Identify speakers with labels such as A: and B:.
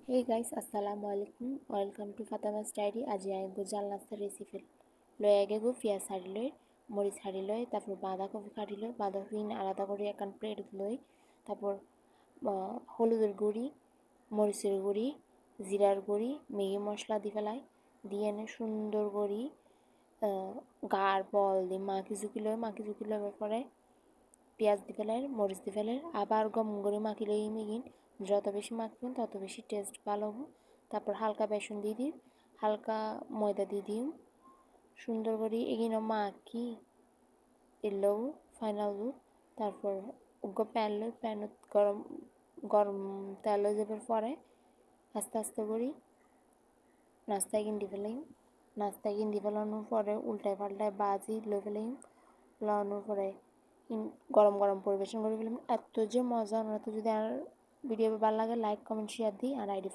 A: Hey guys, Assalamu alaikum. Welcome to Fatama's Diary. আজ আমি জাল নাস্তার রেসিপি লই আগে গো পেঁয়াজ ছাড়ি লই, মরিচ ছাড়ি লই, তারপর বাঁধাকপি কাটি লই, বাঁধাকপি আলাদা করে এখন প্লেট লই, তারপর হলুদের গুঁড়ি, মরিচের গুঁড়ি, জিরার গুঁড়ি, ম্যাগি মশলা দি ফেলাই, দিয়ে এনে সুন্দর করি গার বল দি মাখি ঝুঁকি লইবার পরে পেঁয়াজ দি ফেলাই, মরিচ দি ফেলাই, আবার গম করে মাখি লই মিগিন। যত বেশি মাখবেন তত বেশি টেস্ট ভালো হবে। তারপর হালকা বেসন দিয়ে দিই, হালকা ময়দা দিয়ে দিই, সুন্দর করে এগিয়ে মাখি এলো ফাইনাল লুক। তারপর প্যান লই, প্যান গরম গরম তেল হয়ে যাবার পরে আস্তে আস্তে করি নাস্তা গিন্দি ফেলাই, নাস্তা গিন্দি ফেলানোর পরে উল্টায় পাল্টায় বাজি লই ফেলাই, লাগানোর পরে গরম গরম পরিবেশন করে ফেলাম। এত যে মজা। আমরা তো যদি আর ভিডিও ভালো লাগে লাইক কমেন্ট শেয়ার দিই আর আইডি